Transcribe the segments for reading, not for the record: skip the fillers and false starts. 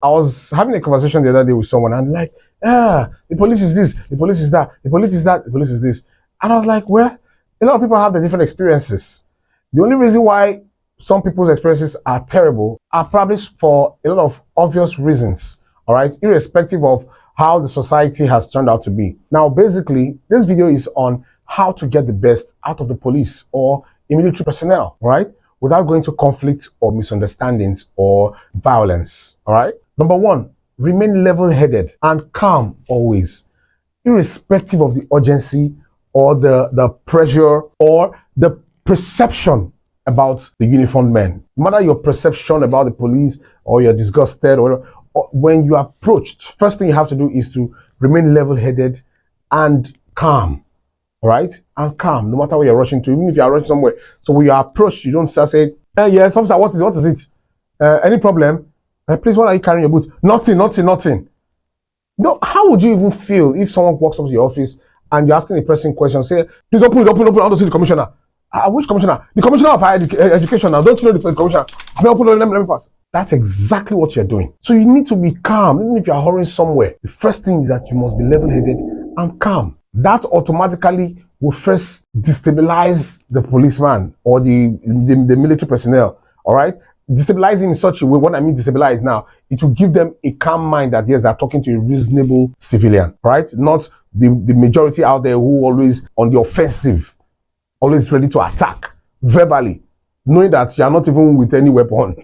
I was having a conversation the other day with someone, and like, yeah, the police is this, the police is that, the police is that, the police is this. And I was like, well, a lot of people have the different experiences. The only reason why some people's experiences are terrible are probably for a lot of obvious reasons, all right, irrespective of how the society has turned out to be. Now, basically, this video is on how to get the best out of the police or military personnel, right, without going to conflict or misunderstandings or violence, all right? Number one, remain level headed and calm always, irrespective of the urgency or the pressure or the perception about the uniformed men. No matter your perception about the police or you're disgusted or when you are approached, first thing you have to do is to remain level headed and calm. All right, and calm, no matter where you're rushing to, even if you're rushing somewhere. So when you are approached, you don't start saying, hey, yes, officer, what is it? Any problem? Please, what are you carrying your boot? Nothing, nothing, nothing. No, how would you even feel if someone walks up to your office and you're asking a pressing question, say, please open it, open it, open it, I want to see the commissioner. Which commissioner? The commissioner of higher education now. Don't you know the commissioner? I mean, open it, let me pass. That's exactly what you're doing. So you need to be calm, even if you're hurrying somewhere. The first thing is that you must be level-headed and calm. That automatically will first destabilize the policeman or the military personnel. All right, destabilizing in such a way. What I mean destabilize now, it will give them a calm mind that yes, they're talking to a reasonable civilian, right? Not the majority out there who always on the offensive, always ready to attack verbally, knowing that you are not even with any weapon.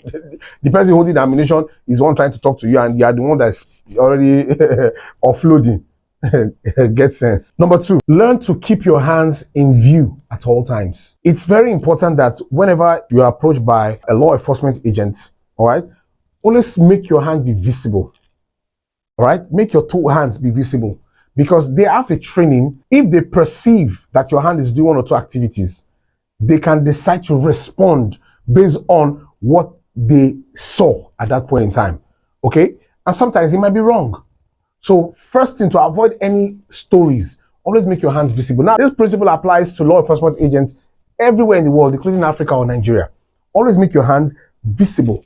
The person holding the ammunition is one trying to talk to you, and you are the one that's already offloading. Get sense. Number two, learn to keep your hands in view at all times. It's very important that whenever you are approached by a law enforcement agent, all right, always make your hand be visible. All right, make your two hands be visible because they have a training. If they perceive that your hand is doing one or two activities, they can decide to respond based on what they saw at that point in time. Okay, and sometimes it might be wrong. So first thing, to avoid any stories, always make your hands visible. Now, this principle applies to law enforcement agents everywhere in the world, including Africa or Nigeria. Always make your hands visible,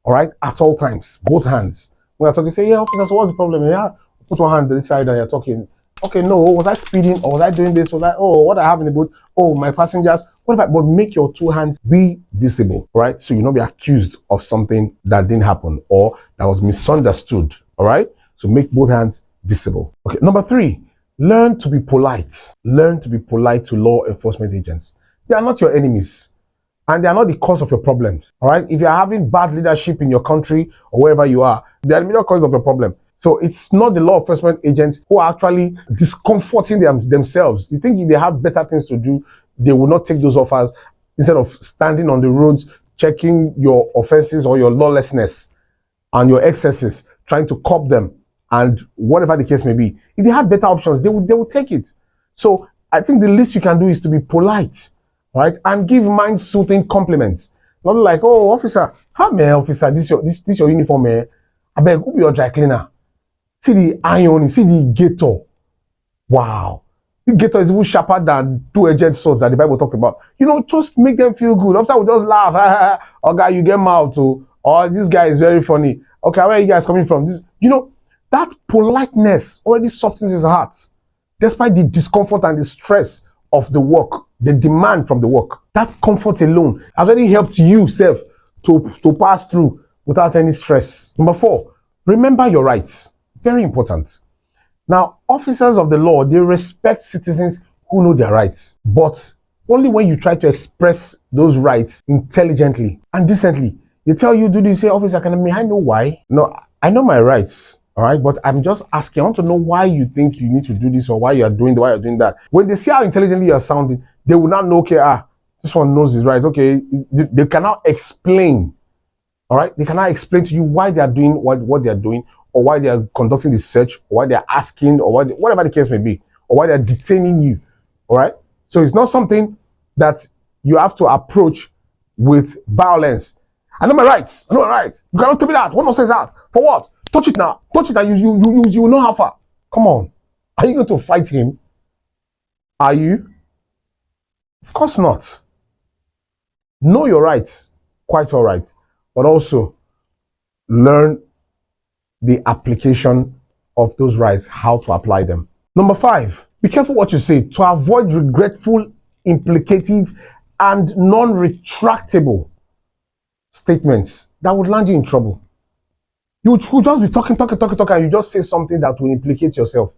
all right, at all times, both hands. When you're talking, say, yeah, officer, so what's the problem? Yeah, put one hand to this side and you're talking. Okay, no, was I speeding or was I doing this? Was I, oh, what I have in the boot? Oh, my passengers. What if I, but make your two hands be visible, right? So you not be accused of something that didn't happen or that was misunderstood, all right? So make both hands visible. Okay, number three, learn to be polite. Learn to be polite to law enforcement agents. They are not your enemies and they are not the cause of your problems. All right. If you're having bad leadership in your country or wherever you are, they are the major cause of your problem. So it's not the law enforcement agents who are actually discomforting themselves. You think if they have better things to do, they will not take those offers instead of standing on the roads, checking your offenses or your lawlessness and your excesses, trying to curb them and whatever the case may be. If they had better options, they would take it. So I think the least you can do is to be polite, right? And give mind-soothing compliments. Not like, oh, officer, how may officer, this your uniform, man. I beg, who be your dry cleaner? See the iron, see the gator. Wow. The gator is even sharper than two-edged sword that the Bible talked about. You know, just make them feel good. Officer will just laugh. Oh, guy, you get mouth too. Or this guy is very funny. Okay, where are you guys coming from? This, you know, that politeness already softens his heart, despite the discomfort and the stress of the work, the demand from the work. That comfort alone has already helped you, self, to pass through without any stress. Number four, remember your rights. Very important. Now, officers of the law, they respect citizens who know their rights, but only when you try to express those rights intelligently and decently. They tell you, do this, say, officer, I know why? No, I know my rights, all right, but I'm just asking, I want to know why you think you need to do this or why you're doing that. When they see how intelligently you're sounding, they will not know, okay, this one knows his right. Okay, they cannot explain, all right? They cannot explain to you why they are doing what they are doing or why they are conducting the search or why they are asking or whatever the case may be or why they are detaining you, all right? So it's not something that you have to approach with violence. I know my rights. I know my rights. You cannot tell me that. What nonsense is that? For what? Touch it now. Touch it and you will know how far. Come on. Are you going to fight him? Are you? Of course not. Know your rights. Quite all right. But also learn the application of those rights, how to apply them. Number 5, be careful what you say to avoid regretful, implicative, and non-retractable statements that would land you in trouble. You would just be talking, and you just say something that will implicate yourself.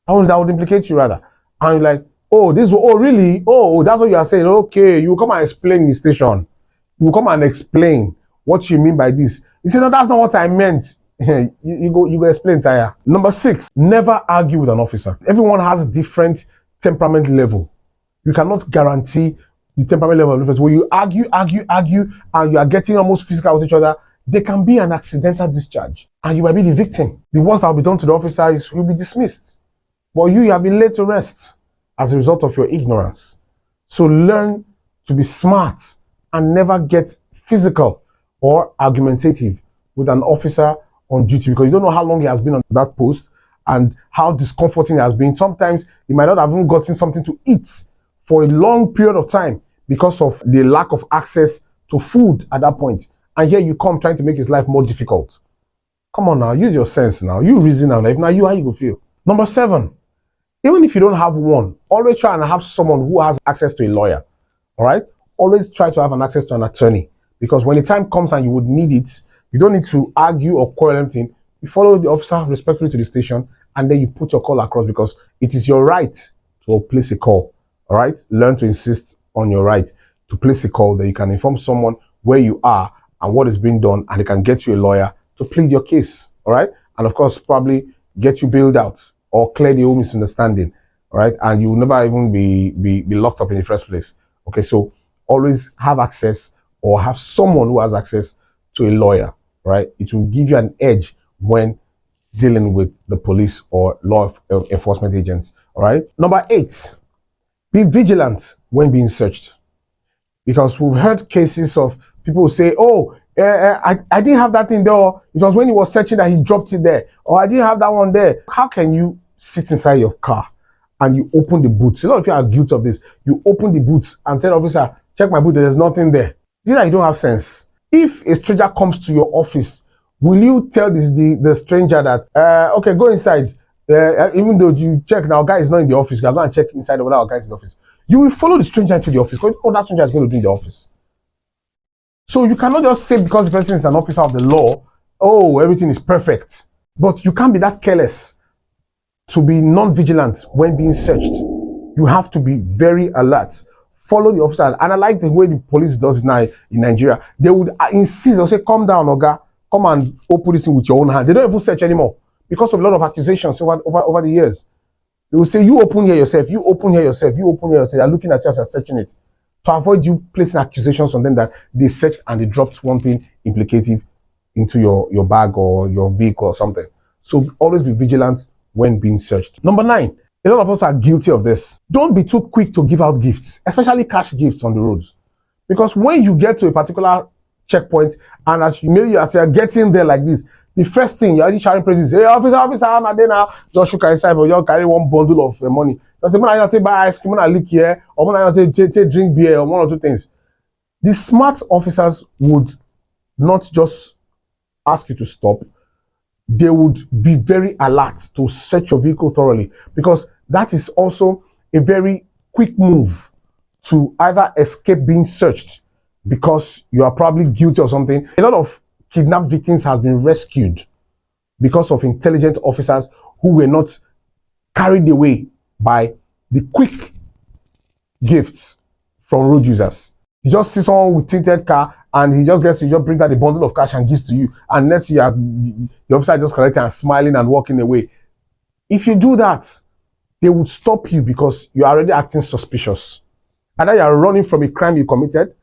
That would implicate you rather. And you're like, oh, really? Oh, that's what you are saying. Okay, you will come and explain in the station. You will come and explain what you mean by this. You say, no, that's not what I meant. you go explain tire. Number 6, never argue with an officer. Everyone has a different temperament level. You cannot guarantee the temperament level of difference. When you argue, and you are getting almost physical with each other, there can be an accidental discharge, and you might be the victim. The worst that will be done to the officer is you'll be dismissed. But you have been laid to rest as a result of your ignorance. So learn to be smart and never get physical or argumentative with an officer on duty, because you don't know how long he has been on that post and how discomforting it has been. Sometimes he might not have even gotten something to eat for a long period of time because of the lack of access to food at that point. And here you come trying to make his life more difficult. Come on now, use your sense now. You reason now. If not you, how you go feel? Number 7, even if you don't have one, always try and have someone who has access to a lawyer. All right? Always try to have an access to an attorney, because when the time comes and you would need it, you don't need to argue or quarrel anything. You follow the officer respectfully to the station, and then you put your call across, because it is your right to place a call. All right? Learn to insist on your right to place a call, that you can inform someone where you are and what is being done, and they can get you a lawyer to plead your case. All right? And of course, probably get you bailed out or clear the whole misunderstanding. All right? And you will never even be locked up in the first place. Okay? So always have access, or have someone who has access to a lawyer. Right? It will give you an edge when dealing with the police or law enforcement agents. All right? Number 8, be vigilant when being searched. Because we've heard cases of people who say, oh, I didn't have that thing there. It was when he was searching that he dropped it there. Or I didn't have that one there. How can you sit inside your car and you open the boots? A lot of you are guilty of this. You open the boots and tell the officer, check my boot, there's nothing there. You know, you don't have sense. If a stranger comes to your office, will you tell the stranger that, okay, go inside, even though you check now, guy is not in the office, you can go and check inside whether our guy is in the office. You will follow the stranger into the office, because all that stranger is going to do in the office. So you cannot just say because the person is an officer of the law, oh, everything is perfect. But you can't be that careless to be non-vigilant when being searched. You have to be very alert. Follow the officer. And I like the way the police does it now in Nigeria. They would insist, they'll say, calm down, Oga, come and open this thing with your own hand. They don't even search anymore because of a lot of accusations over the years. They will say, you open here yourself, you open here yourself, you open here yourself. They're looking at you as you're searching it, to avoid you placing accusations on them that they searched and they dropped one thing implicative into your bag or your vehicle or something. So always be vigilant when being searched. Number 9, a lot of us are guilty of this. Don't be too quick to give out gifts, especially cash gifts on the roads. Because when you get to a particular checkpoint, and as you're getting there like this, the first thing you're already shouting praises, hey, officer, I'm there now. Just shook inside, but you carry one bundle of money. Just say, man, I take buy ice cream, I lick here, or man, I take drink beer, or 1 or 2 things. The smart officers would not just ask you to stop, they would be very alert to search your vehicle thoroughly, because that is also a very quick move to either escape being searched because you are probably guilty of something. A lot of kidnapped victims have been rescued because of intelligent officers who were not carried away by the quick gifts from road users. You just see someone with tinted car and he just brings out a bundle of cash and gives to you, and next you are the officer just collecting and smiling and walking away. If you do that, they would stop you because you're already acting suspicious. Either you're running from a crime you committed,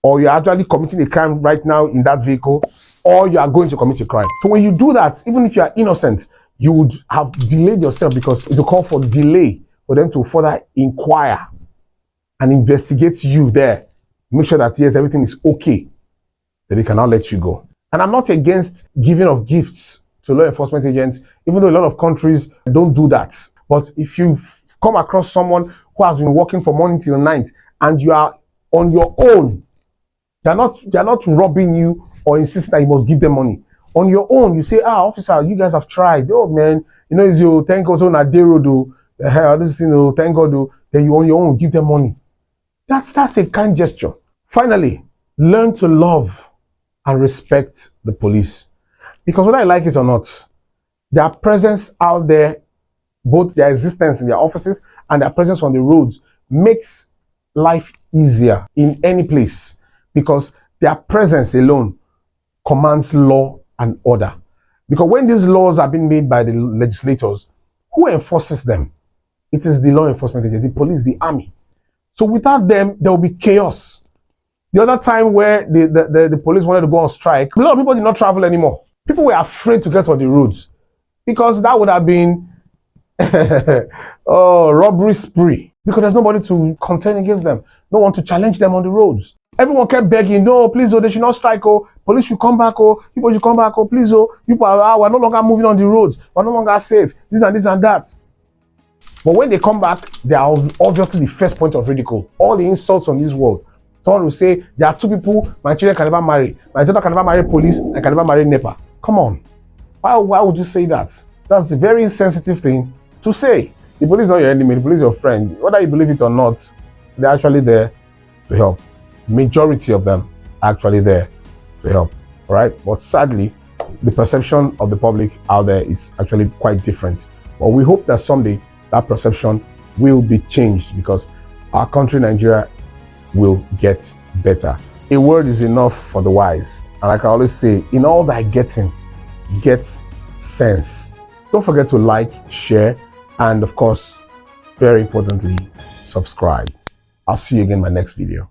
or you're actually committing a crime right now in that vehicle, or you are going to commit a crime. So when you do that, even if you are innocent, you would have delayed yourself, because it will call for delay for them to further inquire and investigate you there. Make sure that, yes, everything is okay, then they can now let you go. And I'm not against giving of gifts to law enforcement agents, even though a lot of countries don't do that. But if you come across someone who has been working from morning till night and you are on your own, they're not robbing you or insisting that you must give them money. On your own, you say, officer, you guys have tried. Oh man, it's your thank God on a day road, thank God, then you on your own give them money. That's a kind gesture. Finally, learn to love and respect the police. Because whether I like it or not, their presence out there, both their existence in their offices and their presence on the roads, makes life easier in any place, because their presence alone commands law and order. Because when these laws are being made by the legislators, who enforces them? It is the law enforcement agency, the police, the army. So without them, there will be chaos. The other time where the police wanted to go on strike, a lot of people did not travel anymore. People were afraid to get on the roads because that would have been robbery spree, because there's nobody to contend against them, no one to challenge them on the roads. Everyone kept begging, no, please, they should not strike, police should come back, people should come back, please, people are no longer moving on the roads, we're no longer safe, this and that. But when they come back, they are obviously the first point of ridicule. All the insults on this world. Someone will say, there are two people my children can never marry. My daughter can never marry police, I can never marry NEPA. Come on. Why would you say that? That's a very insensitive thing to say. The police is not your enemy, the police is your friend. Whether you believe it or not, they're actually there to help. Majority of them are actually there to help. All right? But sadly, the perception of the public out there is actually quite different. But we hope that someday that perception will be changed, because our country, Nigeria, will get better. A word is enough for the wise. And like I always say, in all thy getting, get sense. Don't forget to like, share, and of course, very importantly, subscribe. I'll see you again in my next video.